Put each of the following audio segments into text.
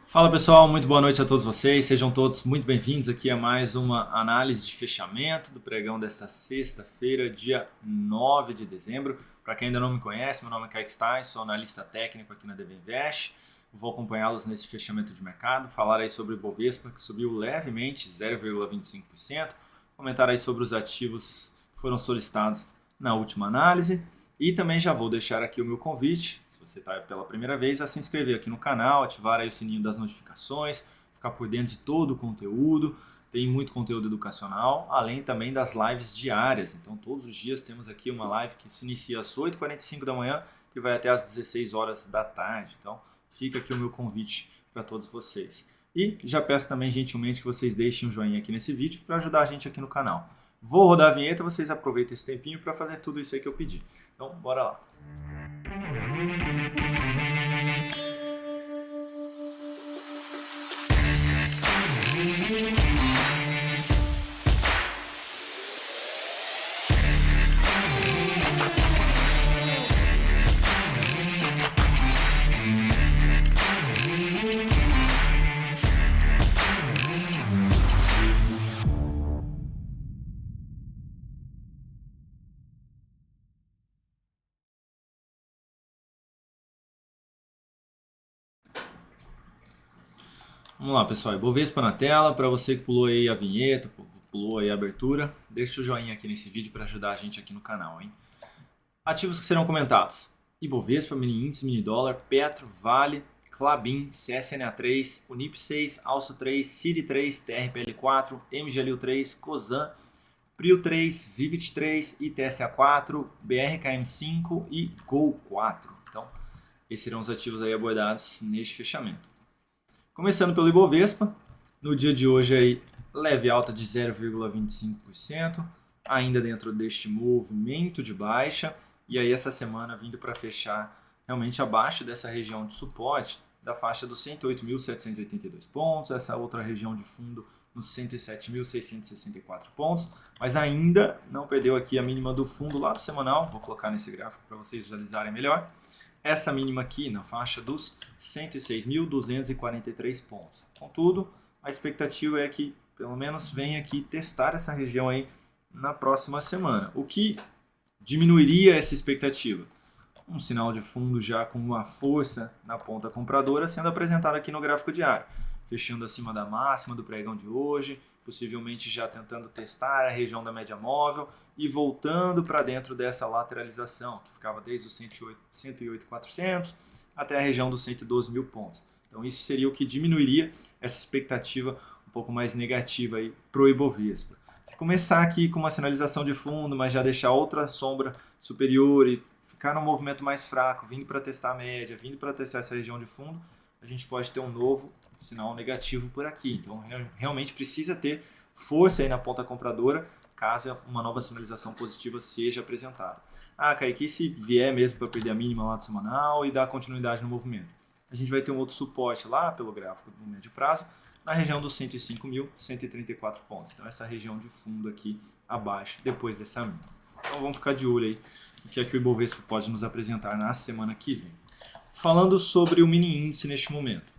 Fala pessoal, muito boa noite a todos vocês, sejam todos muito bem-vindos aqui a mais uma análise de fechamento do pregão desta sexta-feira, dia 9 de dezembro. Para quem ainda não me conhece, meu nome é Kaique Stein, sou analista técnico aqui na DB Invest. Vou acompanhá-los nesse fechamento de mercado, falar aí sobre o Ibovespa, que subiu levemente, 0,25%, comentar aí sobre os ativos que foram solicitados na última análise e também já vou deixar aqui o meu convite, se você está pela primeira vez, a se inscrever aqui no canal, ativar aí o sininho das notificações, ficar por dentro de todo o conteúdo. Tem muito conteúdo educacional, além também das lives diárias. Então todos os dias temos aqui uma live que se inicia às 8h45 da manhã e vai até às 16 horas da tarde. Então fica aqui o meu convite para todos vocês. E já peço também gentilmente que vocês deixem um joinha aqui nesse vídeo para ajudar a gente aqui no canal. Vou rodar a vinheta, vocês aproveitem esse tempinho para fazer tudo isso aí que eu pedi. Então, bora lá. Vamos lá, pessoal. Ibovespa na tela. Para você que pulou aí a vinheta, pulou aí a abertura, deixa o joinha aqui nesse vídeo para ajudar a gente aqui no canal, hein? Ativos que serão comentados: Ibovespa, mini índice, mini dólar, Petro, Vale, Klabin, CSNA3, Unip 6, Alço 3, Ciri 3, TRPL4, MGLU 3, Cosan, Prio 3, Vivit 3, ITSA 4, BRKM 5 e Gol 4. Então, esses serão os ativos aí abordados neste fechamento. Começando pelo Ibovespa, no dia de hoje aí, leve alta de 0,25%, ainda dentro deste movimento de baixa, e aí essa semana vindo para fechar realmente abaixo dessa região de suporte, da faixa dos 108.782 pontos, essa outra região de fundo nos 107.664 pontos, mas ainda não perdeu aqui a mínima do fundo lá do semanal, vou colocar nesse gráfico para vocês visualizarem melhor. Essa mínima aqui na faixa dos 106.243 pontos. Contudo, a expectativa é que pelo menos venha aqui testar essa região aí na próxima semana. O que diminuiria essa expectativa? Um sinal de fundo já com uma força na ponta compradora sendo apresentado aqui no gráfico diário. Fechando acima da máxima do pregão de hoje, possivelmente já tentando testar a região da média móvel e voltando para dentro dessa lateralização, que ficava desde os 108.400 até a região dos 112 mil pontos. Então isso seria o que diminuiria essa expectativa um pouco mais negativa para o Ibovespa. Se começar aqui com uma sinalização de fundo, mas já deixar outra sombra superior e ficar num movimento mais fraco, vindo para testar a média, vindo para testar essa região de fundo, a gente pode ter um novo sinal negativo por aqui. Então, realmente precisa ter força aí na ponta compradora, caso uma nova sinalização positiva seja apresentada. Ah, Kaique, e se vier mesmo para perder a mínima lá do semanal e dar continuidade no movimento? A gente vai ter um outro suporte lá pelo gráfico do médio prazo, na região dos 105.134 pontos. Então, essa região de fundo aqui abaixo, depois dessa mínima. Então, vamos ficar de olho aí no que é que o Ibovespa pode nos apresentar na semana que vem. Falando sobre o mini índice neste momento.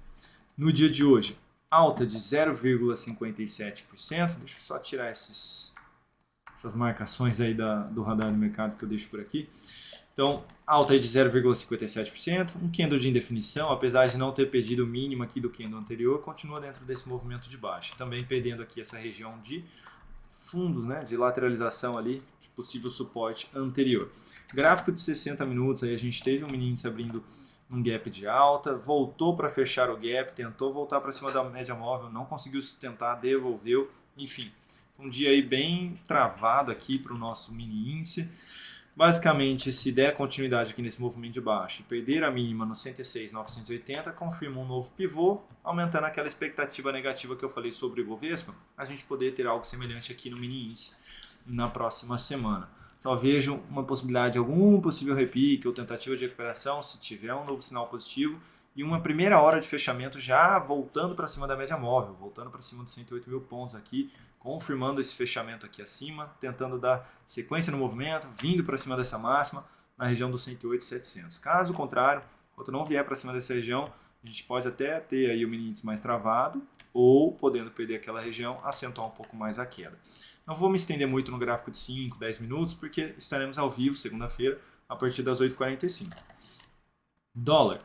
No dia de hoje, alta de 0,57%. Deixa eu só tirar essas marcações aí do radar do mercado que eu deixo por aqui. Então, alta aí de 0,57%. Um candle de indefinição, apesar de não ter perdido o mínimo aqui do candle anterior, continua dentro desse movimento de baixa. Também perdendo aqui essa região de fundos, né, de lateralização ali, de possível suporte anterior. Gráfico de 60 minutos, aí a gente teve um mini índice abrindo um gap de alta, voltou para fechar o gap, tentou voltar para cima da média móvel, não conseguiu sustentar, devolveu, enfim, foi um dia aí bem travado aqui para o nosso mini índice. Basicamente, se der continuidade aqui nesse movimento de baixa e perder a mínima no 106.980, confirma um novo pivô, aumentando aquela expectativa negativa que eu falei sobre o Ibovespa, a gente poder ter algo semelhante aqui no mini índice na próxima semana. Só vejo uma possibilidade de algum possível repique ou tentativa de recuperação se tiver um novo sinal positivo e uma primeira hora de fechamento já voltando para cima da média móvel, voltando para cima dos 108 mil pontos aqui, confirmando esse fechamento aqui acima, tentando dar sequência no movimento, vindo para cima dessa máxima na região dos 108.700. Caso contrário, enquanto não vier para cima dessa região, a gente pode até ter aí o mini índice mais travado, ou podendo perder aquela região, acentuar um pouco mais a queda. Não vou me estender muito no gráfico de 5, 10 minutos, porque estaremos ao vivo segunda-feira, a partir das 8h45. Dólar.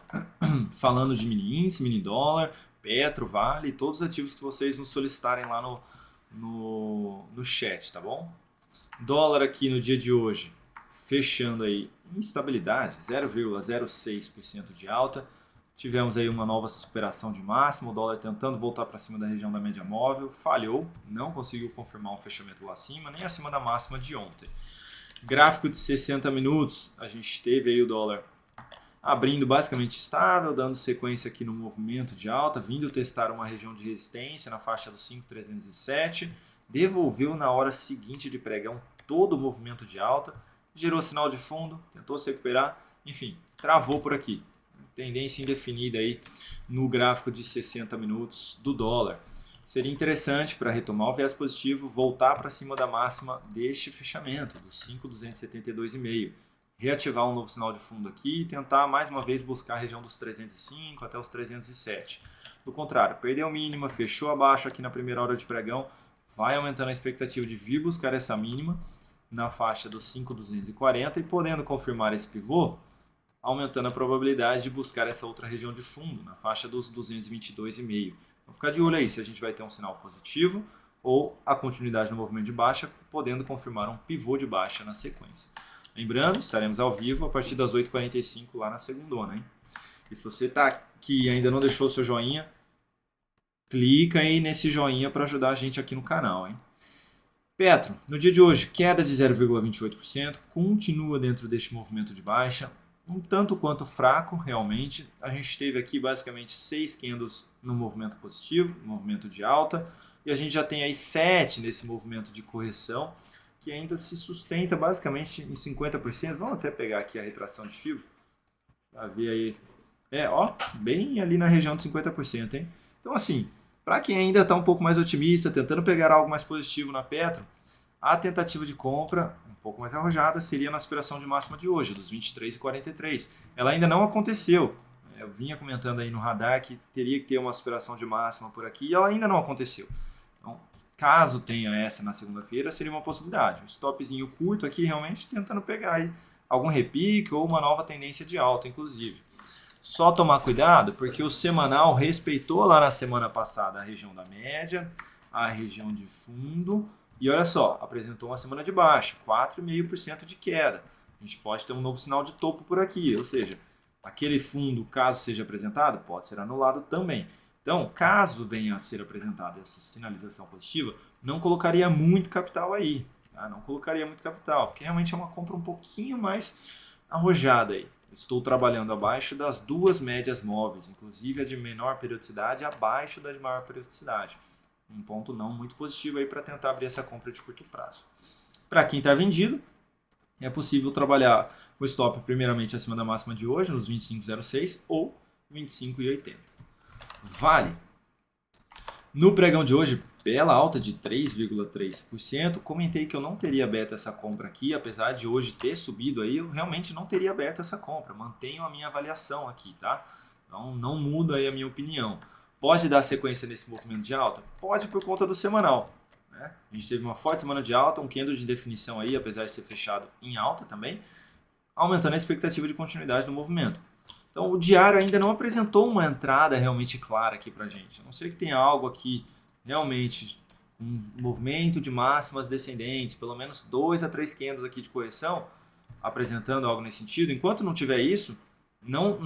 Falando de mini índice, mini dólar, Petro, Vale, todos os ativos que vocês nos solicitarem lá no chat, tá bom? Dólar aqui no dia de hoje, fechando aí instabilidade, 0,06% de alta. Tivemos aí uma nova superação de máximo, o dólar tentando voltar para cima da região da média móvel, falhou, não conseguiu confirmar um fechamento lá acima, nem acima da máxima de ontem. Gráfico de 60 minutos, a gente teve aí o dólar abrindo basicamente estável, dando sequência aqui no movimento de alta, vindo testar uma região de resistência na faixa dos 5.307, devolveu na hora seguinte de pregão todo o movimento de alta, gerou sinal de fundo, tentou se recuperar, enfim, travou por aqui. Tendência indefinida aí no gráfico de 60 minutos do dólar. Seria interessante para retomar o viés positivo, voltar para cima da máxima deste fechamento, dos 5.272,5. Reativar um novo sinal de fundo aqui e tentar mais uma vez buscar a região dos 305 até os 307. Do contrário, perdeu mínima, fechou abaixo aqui na primeira hora de pregão, vai aumentando a expectativa de vir buscar essa mínima na faixa dos 5.240 e podendo confirmar esse pivô, aumentando a probabilidade de buscar essa outra região de fundo, na faixa dos 222,5. Então ficar de olho aí se a gente vai ter um sinal positivo ou a continuidade no movimento de baixa, podendo confirmar um pivô de baixa na sequência. Lembrando, estaremos ao vivo a partir das 8h45 lá na segundona, hein? E se você está aqui e ainda não deixou o seu joinha, clica aí nesse joinha para ajudar a gente aqui no canal, hein? Petro, no dia de hoje, queda de 0,28%, continua dentro deste movimento de baixa, um tanto quanto fraco realmente. A gente teve aqui basicamente 6 candles no movimento positivo, no movimento de alta, e a gente já tem aí 7 nesse movimento de correção, que ainda se sustenta basicamente em 50%. Vamos até pegar aqui a retração de FIBO, para ver aí. Bem ali na região de 50%, hein? Então assim, para quem ainda está um pouco mais otimista, tentando pegar algo mais positivo na Petro, a tentativa de compra, um pouco mais arrojada, seria na aspiração de máxima de hoje, dos 23,43. Ela ainda não aconteceu. Eu vinha comentando aí no radar que teria que ter uma aspiração de máxima por aqui e ela ainda não aconteceu. Então, caso tenha essa na segunda-feira, seria uma possibilidade. Um stopzinho curto aqui, realmente tentando pegar aí algum repique ou uma nova tendência de alta, inclusive. Só tomar cuidado, porque o semanal respeitou lá na semana passada a região da média, a região de fundo, e olha só, apresentou uma semana de baixa, 4,5% de queda. A gente pode ter um novo sinal de topo por aqui, ou seja, aquele fundo, caso seja apresentado, pode ser anulado também. Então, caso venha a ser apresentada essa sinalização positiva, não colocaria muito capital aí. Tá? Não colocaria muito capital, porque realmente é uma compra um pouquinho mais arrojada aí. Estou trabalhando abaixo das duas médias móveis, inclusive a de menor periodicidade abaixo da de maior periodicidade. Um ponto não muito positivo aí para tentar abrir essa compra de curto prazo. Para quem está vendido, é possível trabalhar o stop primeiramente acima da máxima de hoje, nos 25,06 ou 25,80. Vale. No pregão de hoje, bela alta de 3,3%. Comentei que eu não teria aberto essa compra aqui, apesar de hoje ter subido aí, eu realmente não teria aberto essa compra. Mantenho a minha avaliação aqui, tá? Então não muda aí a minha opinião. Pode dar sequência nesse movimento de alta? Pode, por conta do semanal, né? A gente teve uma forte semana de alta, um candle de definição aí, apesar de ser fechado em alta também, aumentando a expectativa de continuidade do movimento. Então o diário ainda não apresentou uma entrada realmente clara aqui pra gente. A não ser que tenha algo aqui realmente, um movimento de máximas descendentes, pelo menos 2 a 3 candles aqui de correção, apresentando algo nesse sentido. Enquanto não tiver isso, não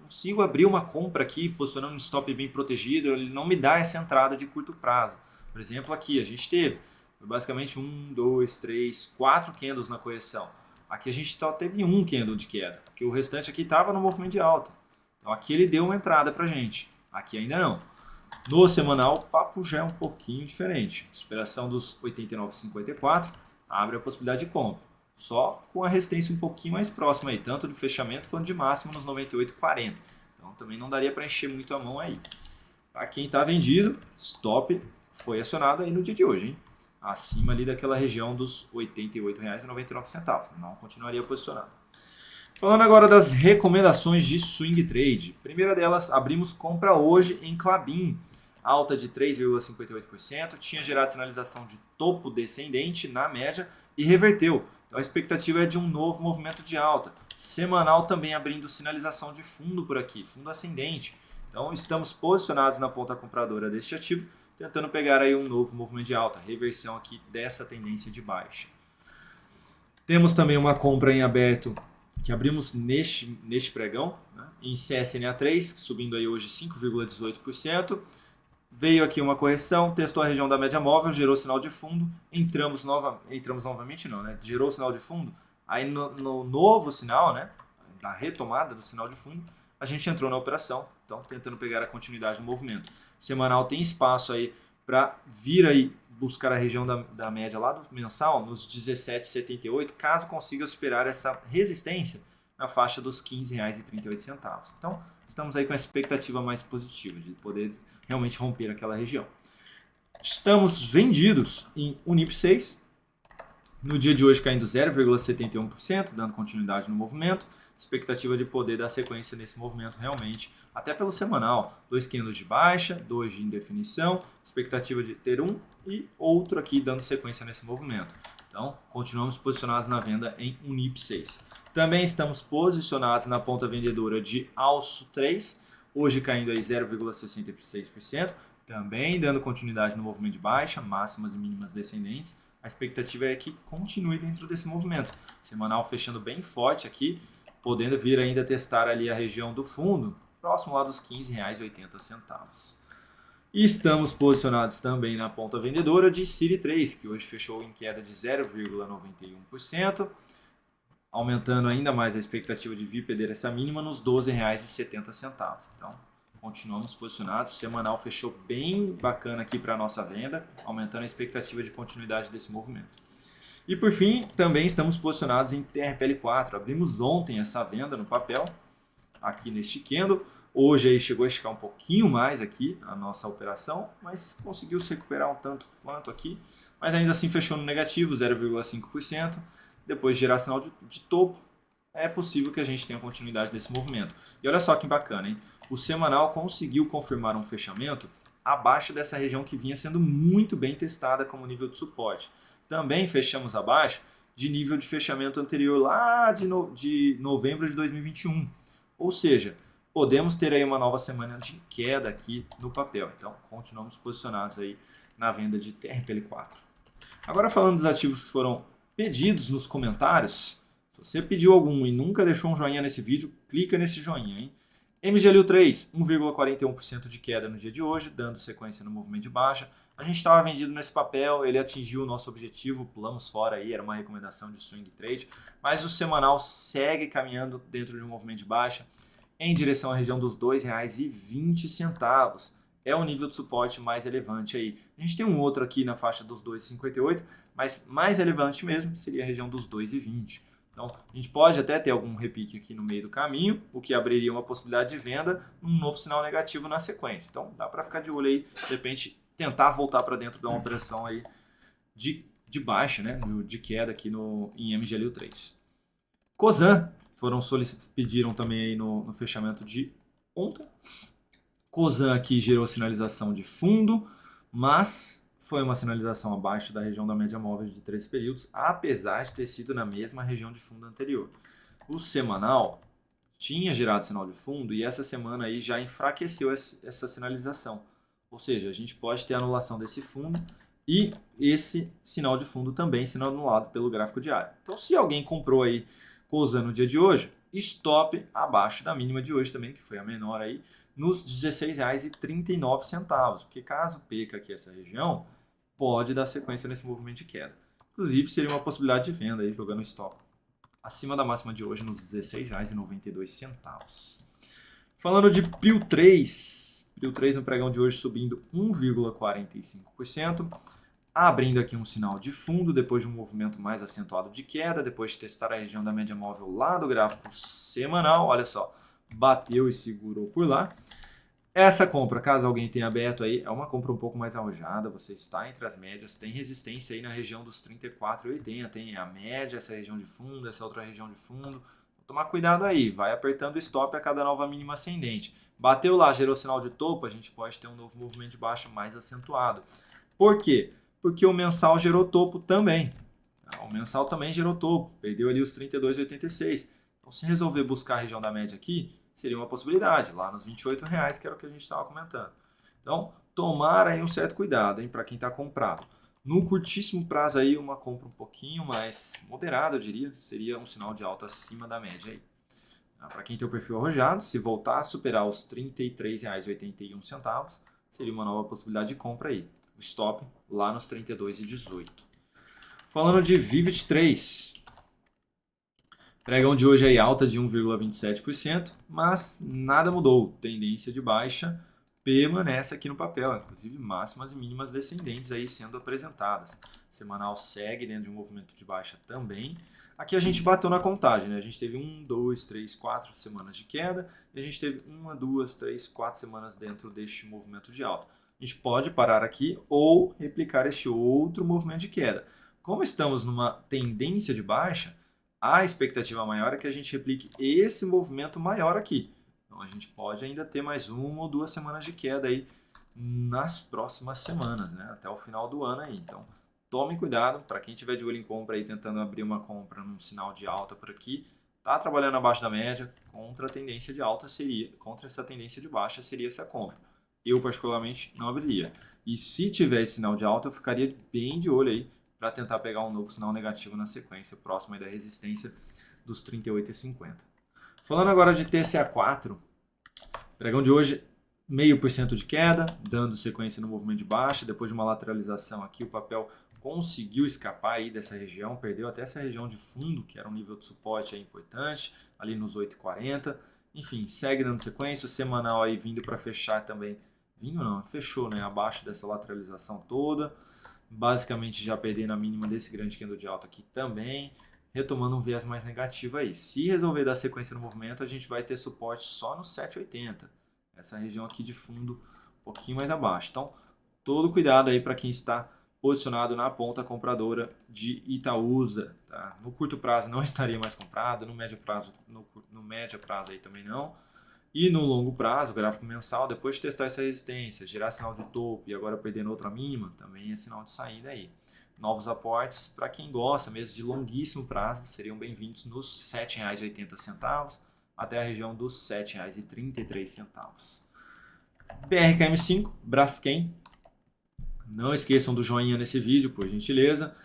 consigo abrir uma compra aqui, posicionando um stop bem protegido, ele não me dá essa entrada de curto prazo. Por exemplo, aqui a gente teve basicamente 1, 2, 3, 4 candles na correção. Aqui a gente só teve um candle de queda, porque o restante aqui estava no movimento de alta. Então aqui ele deu uma entrada para a gente, aqui ainda não. No semanal, o papo já é um pouquinho diferente. Superação dos 89,54 abre a possibilidade de compra. Só com a resistência um pouquinho mais próxima aí, tanto de fechamento quanto de máximo nos 98,40. Então também não daria para encher muito a mão aí. Para quem está vendido, stop foi acionado aí no dia de hoje, hein? Acima ali daquela região dos R$ 88,99. Não continuaria posicionado. Falando agora das recomendações de swing trade. Primeira delas, abrimos compra hoje em Klabin, alta de 3,58%, tinha gerado sinalização de topo descendente na média e reverteu. Então a expectativa é de um novo movimento de alta. Semanal também abrindo sinalização de fundo por aqui, fundo ascendente. Então estamos posicionados na ponta compradora deste ativo, tentando pegar aí um novo movimento de alta, reversão aqui dessa tendência de baixa. Temos também uma compra em aberto que abrimos neste pregão, né, em CSNA3, subindo aí hoje 5,18%. Veio aqui uma correção, testou a região da média móvel, gerou sinal de fundo, entramos novamente não, né? Gerou sinal de fundo, aí no novo sinal, né, da retomada do sinal de fundo, a gente entrou na operação, então tentando pegar a continuidade do movimento. O semanal tem espaço aí para vir aí buscar a região da média lá do mensal, nos 17,78, caso consiga superar essa resistência na faixa dos R$ 15,38. Então, estamos aí com a expectativa mais positiva de poder realmente romper aquela região. Estamos vendidos em Unip 6, no dia de hoje caindo 0,71%, dando continuidade no movimento. Expectativa de poder dar sequência nesse movimento realmente, até pelo semanal. 2 candles de baixa, 2 de indefinição, expectativa de ter um e outro aqui dando sequência nesse movimento. Então, continuamos posicionados na venda em Unip 6. Também estamos posicionados na ponta vendedora de Alço 3, hoje caindo aí 0,66%, também dando continuidade no movimento de baixa, máximas e mínimas descendentes. A expectativa é que continue dentro desse movimento. Semanal fechando bem forte aqui, podendo vir ainda testar ali a região do fundo, próximo lá dos R$ 15,80. E estamos posicionados também na ponta vendedora de City 3, que hoje fechou em queda de 0,91%, aumentando ainda mais a expectativa de vir perder essa mínima nos R$ 12,70. Então, continuamos posicionados. O semanal fechou bem bacana aqui para a nossa venda, aumentando a expectativa de continuidade desse movimento. E por fim, também estamos posicionados em TRPL4. Abrimos ontem essa venda no papel, aqui neste candle. Hoje aí chegou a esticar um pouquinho mais aqui a nossa operação, mas conseguiu se recuperar um tanto quanto aqui. Mas ainda assim fechou no negativo, 0,5%. Depois de gerar sinal de topo, é possível que a gente tenha continuidade desse movimento. E olha só que bacana, hein? O semanal conseguiu confirmar um fechamento abaixo dessa região que vinha sendo muito bem testada como nível de suporte. Também fechamos abaixo de nível de fechamento anterior lá de novembro de 2021. Ou seja, podemos ter aí uma nova semana de queda aqui no papel. Então, continuamos posicionados aí na venda de TRPL4. Agora falando dos ativos que foram pedidos nos comentários, se você pediu algum e nunca deixou um joinha nesse vídeo, clica nesse joinha, hein? MGLU3, 1,41% de queda no dia de hoje, dando sequência no movimento de baixa. A gente estava vendido nesse papel, ele atingiu o nosso objetivo, pulamos fora aí, era uma recomendação de swing trade, mas o semanal segue caminhando dentro de um movimento de baixa em direção à região dos R$ 2,20. É o nível de suporte mais relevante aí. A gente tem um outro aqui na faixa dos 2,58, mas mais relevante mesmo seria a região dos 2,20. Então, a gente pode até ter algum repique aqui no meio do caminho, o que abriria uma possibilidade de venda, um novo sinal negativo na sequência. Então, dá para ficar de olho aí, de repente, tentar voltar para dentro de uma operação aí de baixa, né, de queda aqui em MGLU3. Cosan, pediram também aí no fechamento de ontem. Cosan aqui gerou sinalização de fundo, mas foi uma sinalização abaixo da região da média móvel de 3 períodos, apesar de ter sido na mesma região de fundo anterior. O semanal tinha gerado sinal de fundo e essa semana aí já enfraqueceu essa sinalização. Ou seja, a gente pode ter anulação desse fundo e esse sinal de fundo também sendo anulado pelo gráfico diário. Então, se alguém comprou aí Cosan no dia de hoje, stop abaixo da mínima de hoje também, que foi a menor aí, nos R$ 16,39, porque caso perca aqui essa região, pode dar sequência nesse movimento de queda. Inclusive, seria uma possibilidade de venda aí, jogando stop acima da máxima de hoje nos R$ 16,92. Falando de PIL 3 no pregão de hoje subindo 1,45%, abrindo aqui um sinal de fundo depois de um movimento mais acentuado de queda, depois de testar a região da média móvel lá do gráfico semanal, olha só, bateu e segurou por lá. Essa compra, caso alguém tenha aberto aí, é uma compra um pouco mais arrojada, você está entre as médias, tem resistência aí na região dos 34,80, tem a média, essa região de fundo, essa outra região de fundo. Estou tomar cuidado aí, vai apertando o stop a cada nova mínima ascendente. Bateu lá, gerou sinal de topo, a gente pode ter um novo movimento de baixa mais acentuado. Por quê? Porque o mensal gerou topo também. O mensal também gerou topo, perdeu ali os 32,86. Então, se resolver buscar a região da média aqui, seria uma possibilidade, lá nos R$28, que era o que a gente estava comentando. Então, tomar aí um certo cuidado, para quem está comprado. No curtíssimo prazo aí, uma compra um pouquinho mais moderada, eu diria, seria um sinal de alta acima da média aí. Para quem tem o perfil arrojado, se voltar a superar os R$ 33,81, seria uma nova possibilidade de compra aí. O stop lá nos 32,18. Falando de Vivid 3. Pregão de hoje aí alta de 1,27%, mas nada mudou. Tendência de baixa permanece aqui no papel, inclusive máximas e mínimas descendentes aí sendo apresentadas. Semanal segue dentro de um movimento de baixa também. Aqui a gente bateu na contagem, né? A gente teve 1, 2, 3, 4 semanas de queda e a gente teve 1, 2, 3, 4 semanas dentro deste movimento de alta. A gente pode parar aqui ou replicar este outro movimento de queda. Como estamos numa tendência de baixa, a expectativa maior é que a gente replique esse movimento maior aqui. Então a gente pode ainda ter mais 1 ou 2 semanas de queda aí nas próximas semanas, né? Até o final do ano aí. Então tome cuidado, para quem tiver de olho em compra aí tentando abrir uma compra num sinal de alta por aqui, tá trabalhando abaixo da média, contra a tendência de alta seria, contra essa tendência de baixa seria essa compra. Eu particularmente não abriria. E se tiver esse sinal de alta, eu ficaria bem de olho aí para tentar pegar um novo sinal negativo na sequência, próximo aí da resistência dos 38,50. Falando agora de TCA4, pregão de hoje 0,5% de queda, dando sequência no movimento de baixa. Depois de uma lateralização aqui, o papel conseguiu escapar aí dessa região, perdeu até essa região de fundo, que era um nível de suporte aí importante, ali nos 8,40. Enfim, segue dando sequência, o semanal aí vindo para fechar também, vindo não, fechou, né, abaixo dessa lateralização toda, basicamente já perdendo a mínima desse grande candle de alta aqui também, retomando um viés mais negativo aí. Se resolver dar sequência no movimento, a gente vai ter suporte só no 7,80. Essa região aqui de fundo, um pouquinho mais abaixo. Então, todo cuidado aí para quem está posicionado na ponta compradora de Itaúsa. Tá? No curto prazo não estaria mais comprado, no médio prazo, no médio prazo aí também não. E no longo prazo, gráfico mensal, depois de testar essa resistência, gerar sinal de topo e agora perdendo outra mínima, também é sinal de saída aí. Novos aportes, para quem gosta mesmo de longuíssimo prazo, seriam bem-vindos nos R$ 7,80 até a região dos R$ 7,33. BRKM5, Braskem. Não esqueçam do joinha nesse vídeo, por gentileza.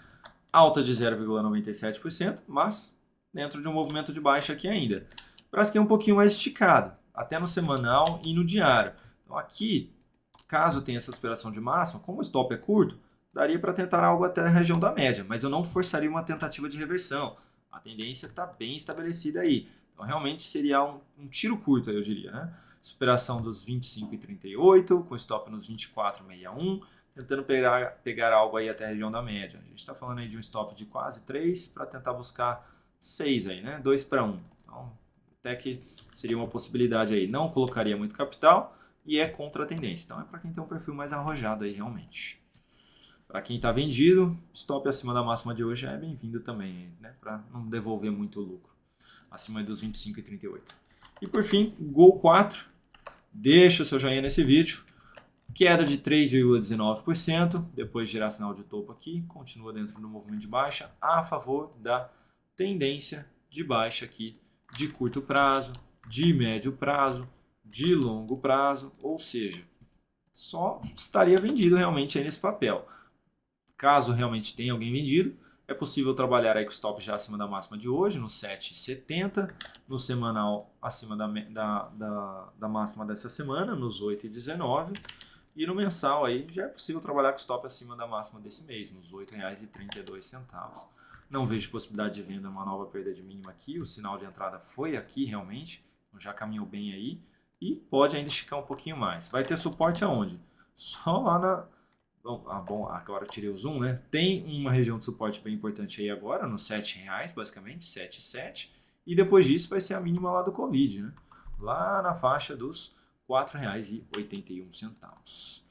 Alta de 0,97%, mas dentro de um movimento de baixa aqui ainda. Braskem um pouquinho mais esticado, até no semanal e no diário. Então aqui, caso tenha essa superação de máxima, como o stop é curto, daria para tentar algo até a região da média, mas eu não forçaria uma tentativa de reversão. A tendência está bem estabelecida aí. Então realmente seria um tiro curto, eu diria, né? Superação dos 25,38, com stop nos 24,61, tentando pegar algo aí até a região da média. A gente está falando aí de um stop de quase 3 para tentar buscar 6 aí, né? 2 para 1. Então, até que seria uma possibilidade aí. Não colocaria muito capital e é contra a tendência. Então é para quem tem um perfil mais arrojado aí realmente. Para quem está vendido, stop acima da máxima de hoje é bem-vindo também, né? Para não devolver muito lucro. Acima dos 25,38. E por fim, Gol 4. Deixa o seu joinha nesse vídeo. Queda de 3,19%. Depois de gerar sinal de topo aqui. Continua dentro do movimento de baixa. A favor da tendência de baixa aqui. De curto prazo, de médio prazo, de longo prazo. Ou seja, só estaria vendido realmente aí nesse papel. Caso realmente tenha alguém vendido, é possível trabalhar aí com stop já acima da máxima de hoje, no 7,70, no semanal acima da máxima dessa semana, nos 8,19, e no mensal aí já é possível trabalhar com stop acima da máxima desse mês, nos R$ 8,32. Não vejo possibilidade de venda, uma nova perda de mínima aqui, o sinal de entrada foi aqui realmente, já caminhou bem aí, e pode ainda esticar um pouquinho mais. Vai ter suporte aonde? Só lá na... Bom, agora eu tirei o zoom, né? Tem uma região de suporte bem importante aí agora, nos R$ 7,00 basicamente, 7,7. E depois disso vai ser a mínima lá do Covid, né? Lá na faixa dos R$ 4,81.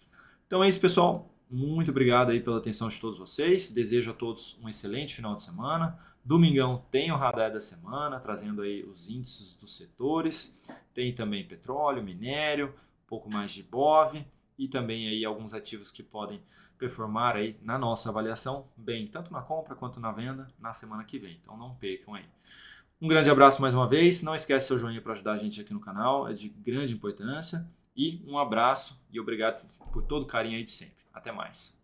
Então é isso, pessoal. Muito obrigado aí pela atenção de todos vocês. Desejo a todos um excelente final de semana. Domingão tem o radar da semana, trazendo aí os índices dos setores. Tem também petróleo, minério, um pouco mais de Ibov e também aí alguns ativos que podem performar aí na nossa avaliação bem, tanto na compra quanto na venda na semana que vem. Então não percam aí. Um grande abraço mais uma vez. Não esquece seu joinha para ajudar a gente aqui no canal, é de grande importância. E um abraço e obrigado por todo o carinho aí de sempre. Até mais.